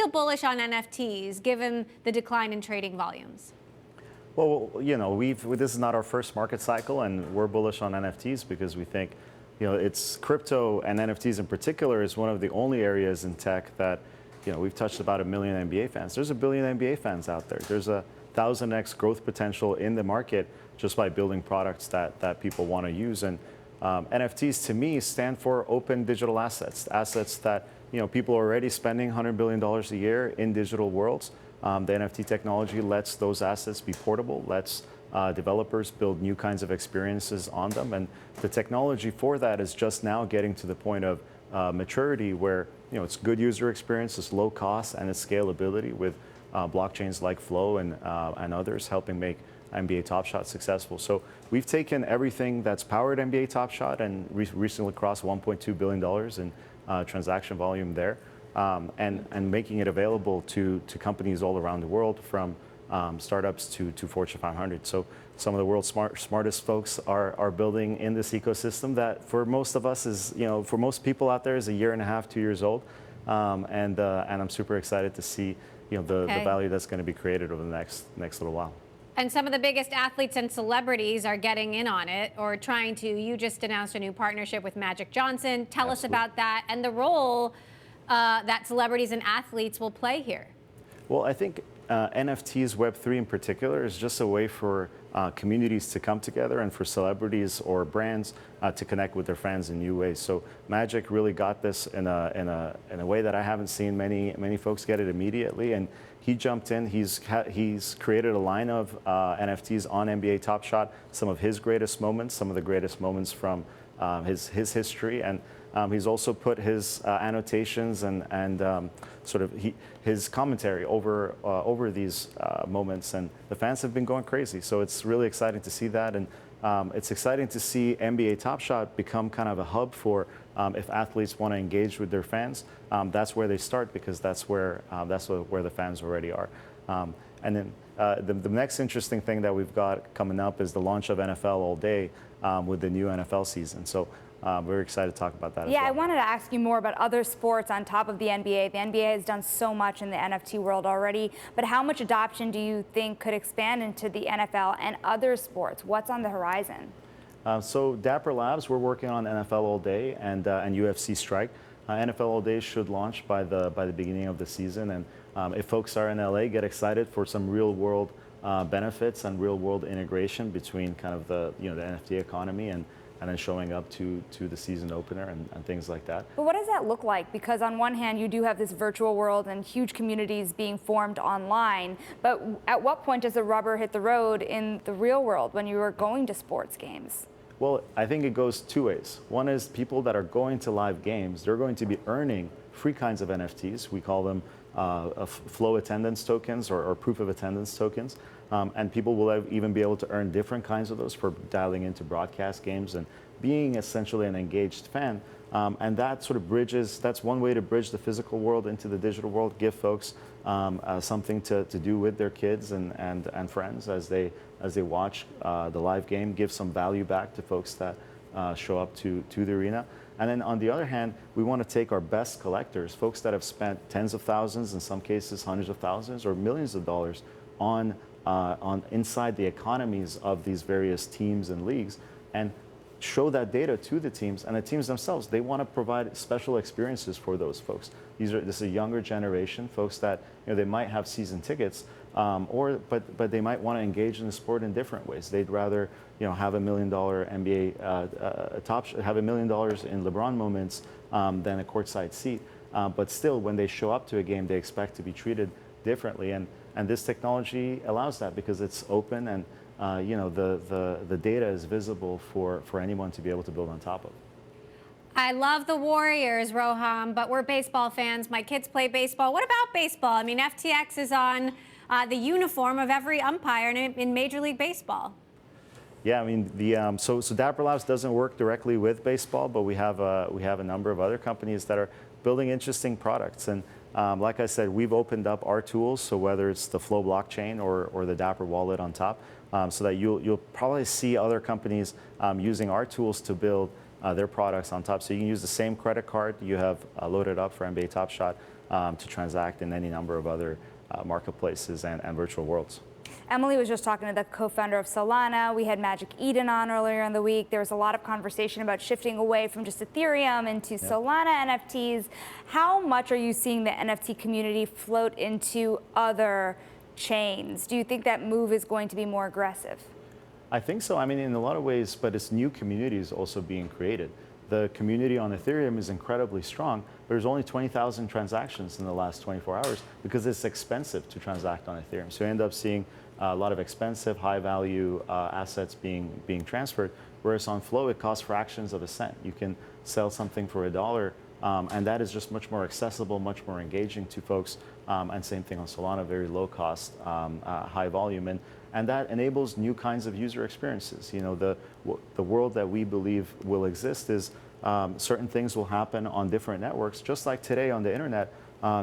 still bullish on NFTs given the decline in trading volumes? Well, you know, this is not our first market cycle, and we're bullish on NFTs because we think, you know, it's crypto and NFTs in particular is one of the only areas in tech that, you know, we've touched about 1 million NBA fans. There's 1 billion NBA fans out there. There's a 1,000x growth potential in the market just by building products that people want to use. And NFTs to me stand for open digital assets, assets that, you know, people are already spending $100 billion a year in digital worlds. The NFT technology lets those assets be portable, lets developers build new kinds of experiences on them. And the technology for that is just now getting to the point of maturity where, you know, it's good user experience, it's low cost, and it's scalability with blockchains like Flow and others helping make NBA Top Shot successful. So we've taken everything that's powered NBA Top Shot and recently crossed $1.2 billion in transaction volume there. And making it available to companies all around the world, from startups to Fortune 500. So some of the world's smartest folks are building in this ecosystem that for most of us is, you know, for most people out there is 1.5 years, 2 years old. And I'm super excited to see, you know, the value that's going to be created over the next little while. And some of the biggest athletes and celebrities are getting in on it or trying to. You just announced a new partnership with Magic Johnson. Tell us about that and the role that celebrities and athletes will play here. Well, I think NFTs, Web3 in particular, is just a way for communities to come together and for celebrities or brands to connect with their fans in new ways. So Magic really got this in a way that I haven't seen many folks get it immediately, and he jumped in. He's created a line of NFTs on NBA Top Shot, some of his greatest moments, some of the greatest moments from his history, and he's also put his annotations and sort of his commentary over these moments, and the fans have been going crazy. So it's really exciting to see that, and it's exciting to see NBA Top Shot become kind of a hub for if athletes want to engage with their fans. That's where they start because that's where the fans already are. And then the next interesting thing that we've got coming up is the launch of NFL All Day with the new NFL season. So we're excited to talk about that as well. Yeah, I wanted to ask you more about other sports on top of the NBA. The NBA has done so much in the NFT world already, but how much adoption do you think could expand into the NFL and other sports? What's on the horizon? So Dapper Labs, we're working on NFL All Day and UFC Strike. NFL All Day should launch by the beginning of the season, and if folks are in LA, get excited for some real world benefits and real world integration between kind of the NFT economy and then showing up to the season opener and things like that. But what does that look like? Because on one hand, you do have this virtual world and huge communities being formed online, but at what point does the rubber hit the road in the real world when you are going to sports games? Well, I think it goes two ways. One is people that are going to live games, they're going to be earning free kinds of NFTs. We call them flow attendance tokens or proof of attendance tokens. And people will even be able to earn different kinds of those for dialing into broadcast games and being essentially an engaged fan. And that sort of bridges, that's one way to bridge the physical world into the digital world, give folks something to do with their kids and friends as they watch the live game, give some value back to folks that show up to the arena. And then on the other hand, we want to take our best collectors, folks that have spent tens of thousands, in some cases hundreds of thousands or millions of dollars on inside the economies of these various teams and leagues, and show that data to the teams, and the teams themselves, they want to provide special experiences for those folks. This is a younger generation, folks that, you know, they might have season tickets, but they might want to engage in the sport in different ways. They'd rather, you know, have $1 million NBA have $1 million in LeBron moments than a courtside seat. But still, when they show up to a game, they expect to be treated differently, and this technology allows that because it's open and you know, the data is visible for anyone to be able to build on top of. I love the Warriors, Roham, but we're baseball fans. My kids play baseball. What about baseball? I mean, FTX is on the uniform of every umpire in Major League Baseball. Yeah, I mean, so Dapper Labs doesn't work directly with baseball, but we have a number of other companies that are building interesting products. And like I said, we've opened up our tools, so whether it's the Flow blockchain or the Dapper wallet on top, so that you'll probably see other companies using our tools to build their products on top. So you can use the same credit card you have loaded up for NBA Top Shot to transact in any number of other marketplaces and virtual worlds. Emily was just talking to the co-founder of Solana. We had Magic Eden on earlier in the week. There was a lot of conversation about shifting away from just Ethereum into Solana NFTs. How much are you seeing the NFT community float into other chains? Do you think that move is going to be more aggressive? I think so. I mean, in a lot of ways, but it's new communities also being created. The community on Ethereum is incredibly strong. There's only 20,000 transactions in the last 24 hours because it's expensive to transact on Ethereum. So you end up seeing a lot of expensive, high-value assets being transferred, whereas on Flow, it costs fractions of a cent. You can sell something for $1, and that is just much more accessible, much more engaging to folks. And same thing on Solana, very low cost, high volume. And that enables new kinds of user experiences. You know, the world that we believe will exist is certain things will happen on different networks. Just like today on the internet,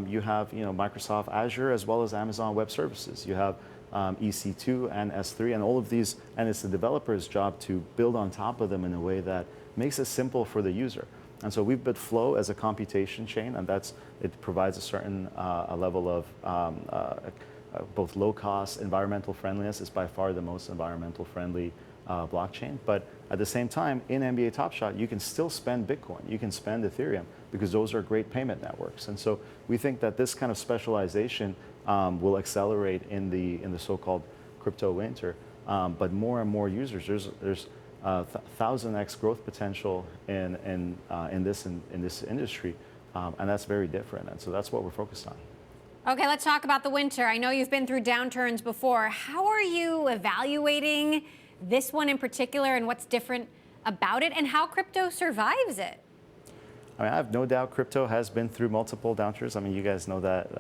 you have Microsoft Azure as well as Amazon Web Services. You have EC2 and S3 and all of these, and it's the developer's job to build on top of them in a way that makes it simple for the user. And so we've built Flow as a computation chain, and it provides a certain a level of both low cost, environmental friendliness. Is by far the most environmental friendly blockchain. But at the same time, in NBA Top Shot, you can still spend Bitcoin, you can spend Ethereum, because those are great payment networks. And so we think that this kind of specialization will accelerate in the so-called crypto winter. But more and more users, there's 1,000x growth potential in this industry, and that's very different. And so that's what we're focused on. Okay, let's talk about the winter. I know you've been through downturns before. How are you evaluating this one in particular, and what's different about it, and how crypto survives it? I mean, I have no doubt crypto has been through multiple downturns. I mean, you guys know that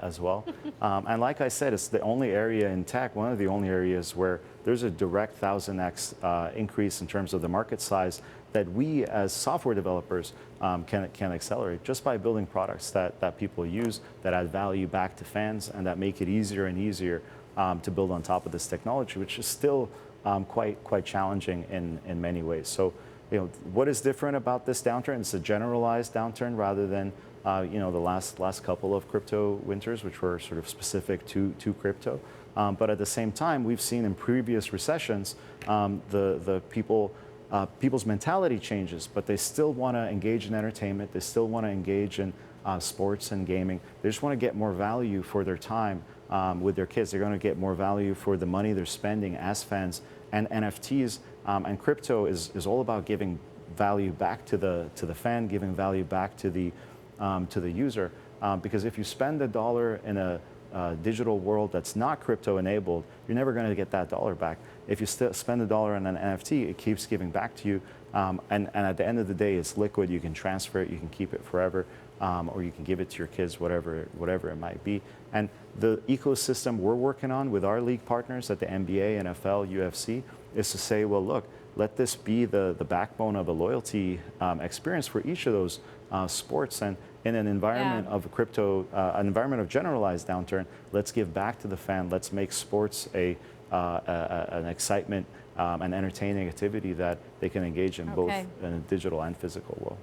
as well. And like I said, it's the only area in tech, one of the only areas where there's a direct 1,000x increase in terms of the market size that we as software developers can accelerate just by building products that people use, that add value back to fans, and that make it easier and easier to build on top of this technology, which is still quite challenging in many ways. So, what is different about this downturn? It's a generalized downturn rather than the last couple of crypto winters, which were sort of specific to crypto. But at the same time, we've seen in previous recessions the people's mentality changes, but they still want to engage in entertainment. They still want to engage in sports and gaming. They just want to get more value for their time with their kids. They're going to get more value for the money they're spending as fans. And NFTs and crypto is all about giving value back to the fan, giving value back to the user. Because if you spend $1 in a digital world that's not crypto enabled, you're never going to get that dollar back. If you spend $1 on an NFT, it keeps giving back to you. And at the end of the day, it's liquid. You can transfer it, you can keep it forever, or you can give it to your kids, whatever it might be. And the ecosystem we're working on with our league partners at the NBA, NFL, UFC, is to say, well, look, let this be the backbone of a loyalty experience for each of those sports. And in an environment of crypto, an environment of generalized downturn, let's give back to the fan. Let's make sports an excitement and entertaining activity that they can engage in both in a digital and physical world.